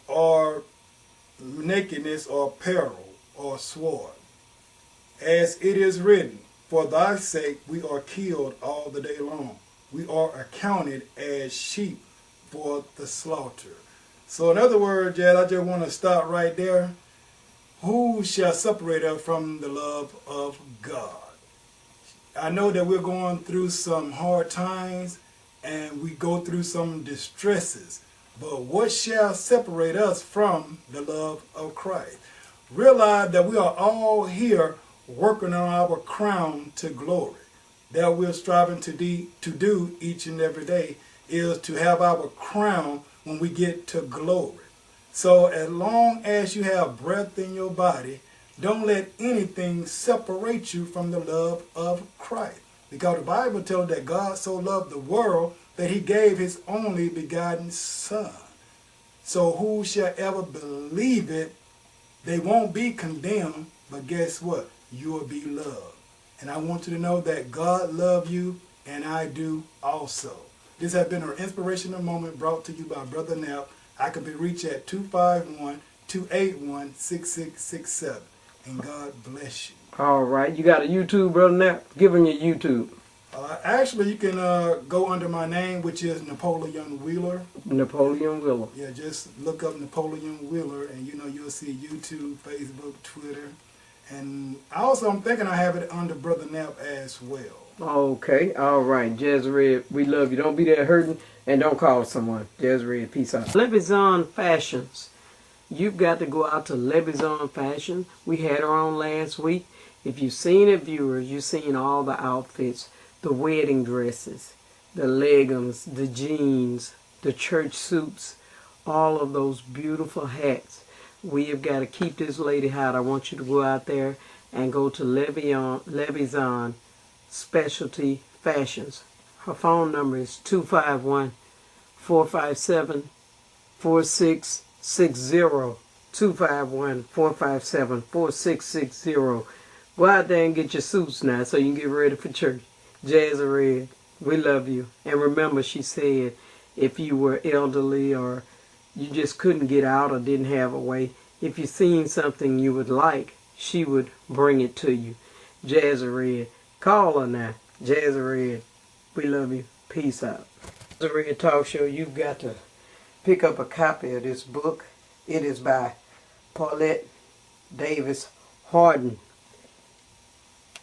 or nakedness or peril or sword? As it is written, for thy sake we are killed all the day long. We are accounted as sheep for the slaughter." So in other words, Jad, I just want to stop right there. Who shall separate us from the love of God? I know that we're going through some hard times and we go through some distresses. But what shall separate us from the love of Christ? Realize that we are all here working on our crown to glory. That we're striving to do each and every day is to have our crown when we get to glory. So as long as you have breath in your body, don't let anything separate you from the love of Christ. Because the Bible tells that God so loved the world that he gave his only begotten Son. So who shall ever believe it, they won't be condemned, but guess what? You will be loved. And I want you to know that God loves you, and I do also. This has been an inspirational moment brought to you by Brother Knapp. I can be reached at 251-281-6667. And God bless you. All right. You got a YouTube, Brother Knapp? Give him your YouTube. Actually, you can go under my name, which is Napoleon Wheeler. Napoleon Wheeler. Yeah, just look up Napoleon Wheeler, and you'll see YouTube, Facebook, Twitter, and I'm thinking I have it under Brother Knapp as well. Okay, all right, Jazzy, we love you. Don't be there hurting, and don't call someone. Jazzy, peace out. Lebizon Fashions. You've got to go out to Lebizon Fashion. We had her on last week. If you've seen it, viewers, you've seen all the outfits, the wedding dresses, the leggings, the jeans, the church suits, all of those beautiful hats. We have got to keep this lady hot. I want you to go out there and go to Lebizon Specialty Fashions. Her phone number is 251-457-4660. 251-457-4660. Go out there and get your suits now so you can get ready for church. Jazzy, we love you. And remember, she said if you were elderly or you just couldn't get out or didn't have a way, if you seen something you would like, she would bring it to you. Jazzy, call her now. Jazzy, we love you. Peace out. Jazzy Talk Show, you've got to pick up a copy of this book. It is by Paulette Davis Harden.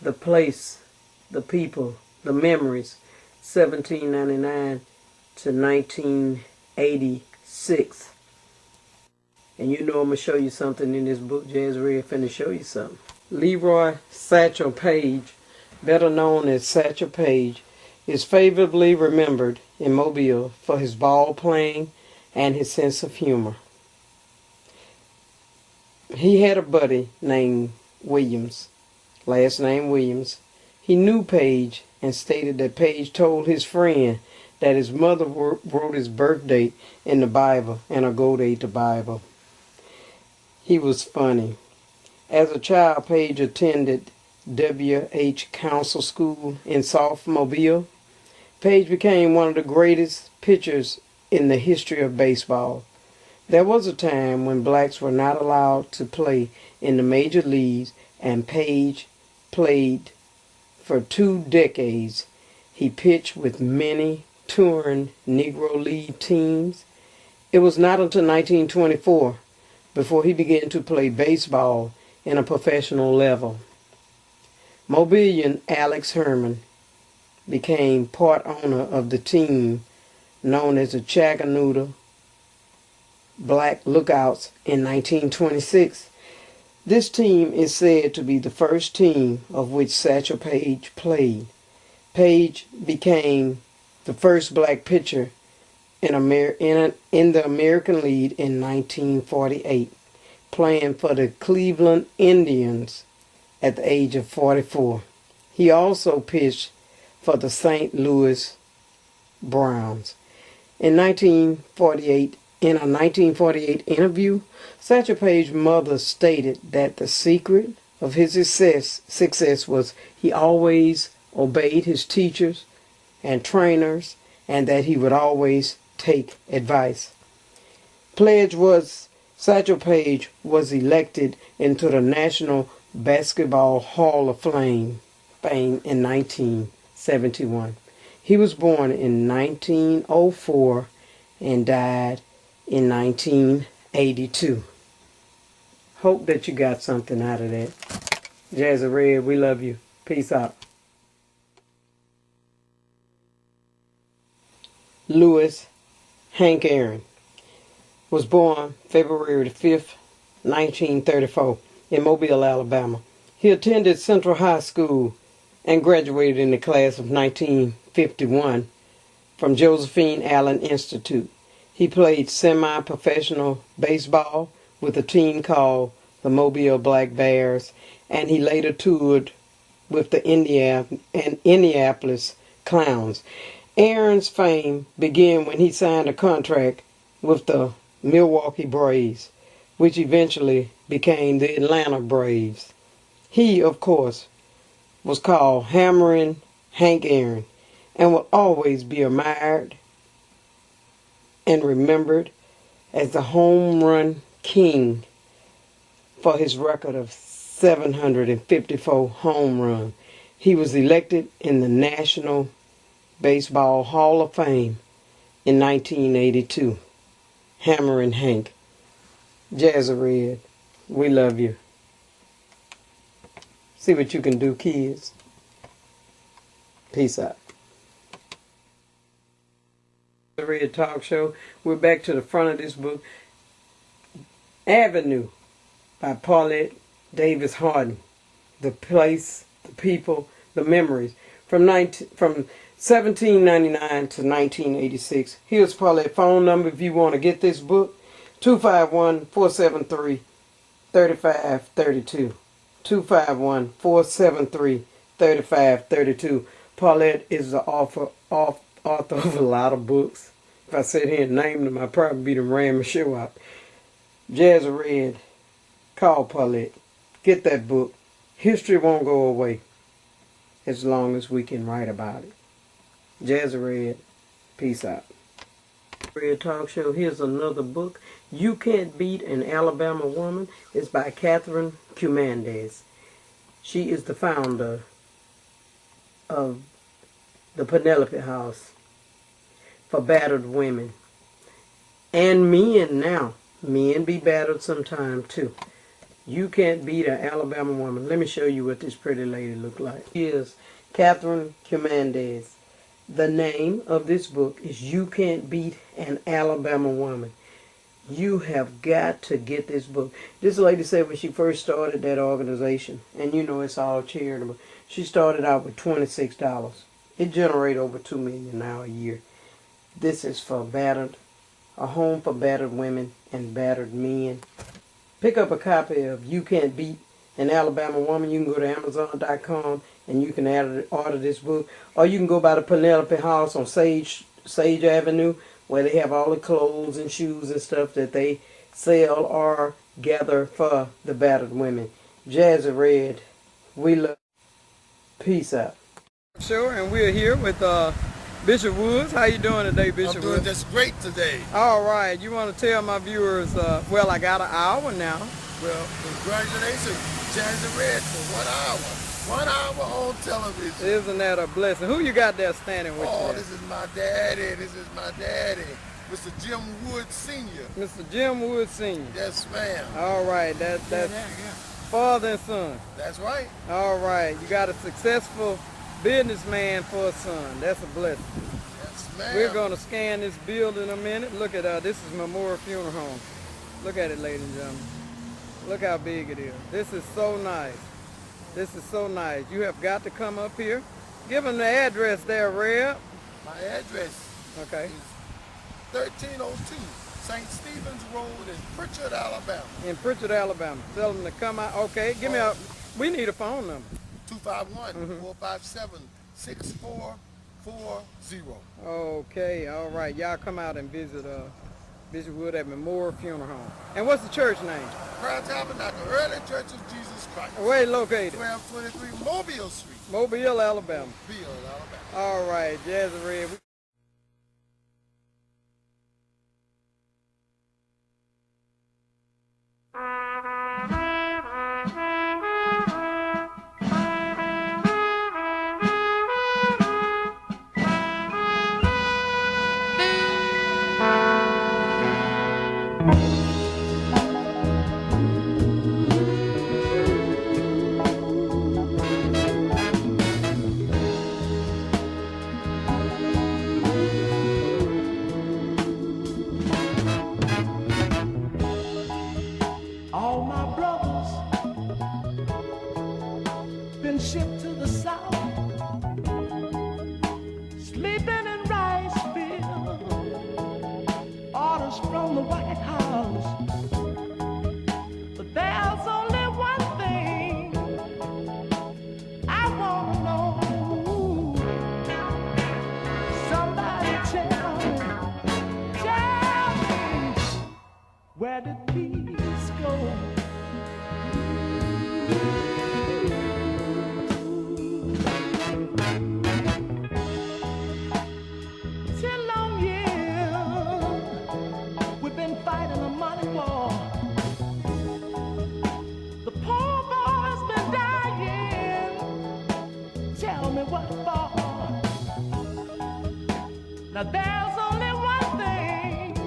The Place, the People, the Memories, 1799 to 1986. And you know I'm going to show you something in this book. Jazzy finna show you something. Leroy Satchel Paige, better known as Satchel Paige, is favorably remembered in Mobile for his ball playing and his sense of humor. He had a buddy named Williams, last name Williams. He knew Paige and stated that Paige told his friend that his mother wrote his birth date in the Bible and a go date the Bible. He was funny. As a child, Paige attended W.H. Council School in South Mobile. Paige became one of the greatest pitchers in the history of baseball. There was a time when blacks were not allowed to play in the major leagues, and Paige played for 2 decades. He pitched with many touring Negro League teams. It was not until 1924 before he began to play baseball in a professional level. Mobilian Alex Herman became part owner of the team known as the Chattanooga Black Lookouts in 1926. This team is said to be the first team of which Satchel Paige played. Paige became the first black pitcher in the American League in 1948, playing for the Cleveland Indians at the age of 44. He also pitched for the St. Louis Browns. In a 1948 interview, Satchel Paige's mother stated that the secret of his success was he always obeyed his teachers and trainers, and that he would always take advice. Satchel Paige was elected into the National Basketball Hall of Fame in 1971. He was born in 1904 and died in 1982. Hope that you got something out of that. Jazzy, we love you. Peace out. Louis Hank Aaron was born February 5th, 1934 in Mobile, Alabama. He attended Central High School and graduated in the class of 1951 from Josephine Allen Institute. He played semi-professional baseball with a team called the Mobile Black Bears, and he later toured with the Indianapolis Clowns. Aaron's fame began when he signed a contract with the Milwaukee Braves, which eventually became the Atlanta Braves. He, of course, was called Hammering Hank Aaron and will always be admired and remembered as the home run king for his record of 754 home runs. He was elected in the National Baseball Hall of Fame in 1982. Hammering Hank. Jazzy Red, we love you. See what you can do, kids. Peace out. The Red Talk Show. We're back to the front of this book. Avenue by Paulette Davis Harden. The place, the people, the memories. From 1799 to 1986. Here's Paulette's phone number if you want to get this book. 251-473-3532. 251-473-3532. Paulette is the author of a lot of books. If I sit here and name them, I'd probably be the ram the show out. Jazzy Red, call Paulette. Get that book. History won't go away as long as we can write about it. Jazzy Red, peace out. Red Talk Show. Here's another book. You Can't Beat an Alabama Woman. It's by Catherine Cumandez. She is the founder of the Penelope House for battered women. And men now. Men be battered sometime too. You Can't Beat an Alabama Woman. Let me show you what this pretty lady looked like. Here's Catherine Cumandez. The name of this book is You Can't Beat an Alabama Woman. You have got to get this book. This lady said when she first started that organization, and you know it's all charitable, she started out with $26. It generates over $2 million now a year. This is for a home for battered women and battered men. Pick up a copy of You Can't Beat an Alabama Woman. You can go to Amazon.com and you can order this book. Or you can go by the Penelope House on Sage Avenue, where they have all the clothes and shoes and stuff that they sell or gather for the battered women. Jazzy Red, we love. Peace out. Sure, and we're here with Bishop Woods. How you doing today, Bishop Woods? I'm doing just great today. All right. You want to tell my viewers, well, I got an hour now. Well, congratulations, Jazzy Red, for 1 hour. 1 hour on television. Isn't that a blessing? Who you got there standing with you? Oh, this is my daddy. This is my daddy. Mr. Jim Woods Sr. Mr. Jim Woods Sr. Yes, ma'am. All right. That's father and son. That's right. All right. You got a successful businessman for a son. That's a blessing. Yes, ma'am. We're going to scan this building in a minute. Look at this is Memorial Funeral Home. Look at it, ladies and gentlemen. Look how big it is. This is so nice. This is so nice. You have got to come up here. Give them the address there, Reb. My address Okay. is 1302 St. Stephen's Road in Pritchard, Alabama. In Pritchard, Alabama. Tell them to come out. Okay, give me we need a phone number. 251-457-6440. Okay, all right. Y'all come out and visit Bishop Wood at Memorial Funeral Home. And what's the church name? Prayer Tabernacle, Early Church of Jesus Christ. Where it located? 1223 Mobile Street. Mobile, Alabama. Mobile, Alabama. All right, Jazzy Red. Shipped to the south, sleeping in rice fields, orders from the White House. But there's only one thing I want to know. Somebody tell me, where did peace go? Fighting a money war. The poor boy's been dying. Now there's only one thing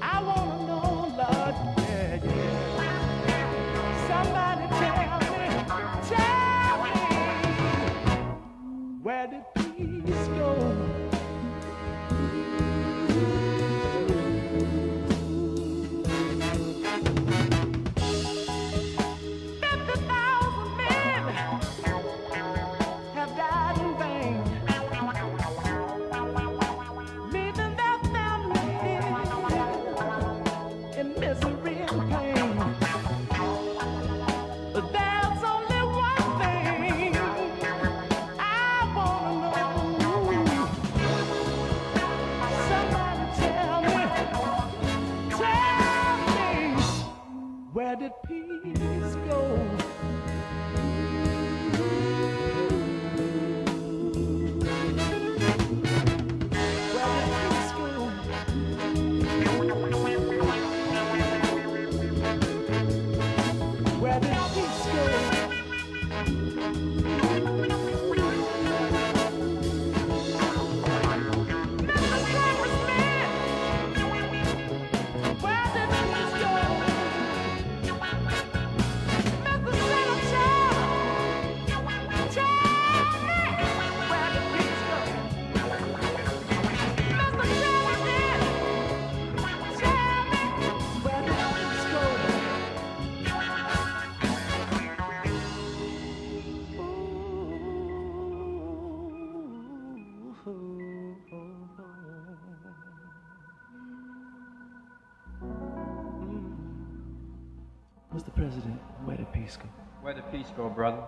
I wanna know, Lord, yeah, yeah. Somebody tell me, where did peace go? 50,000 men have died in vain, leaving their families in misery and pain. But there's only one thing I wanna know. Somebody tell me, where did peace go? Where did peace go? Mr. Congressman, where did peace go? Mr. Senator, tell me, where did peace go? Mr. President, tell me, where did peace go? Mr. President, where did peace go? Where did peace go, brother?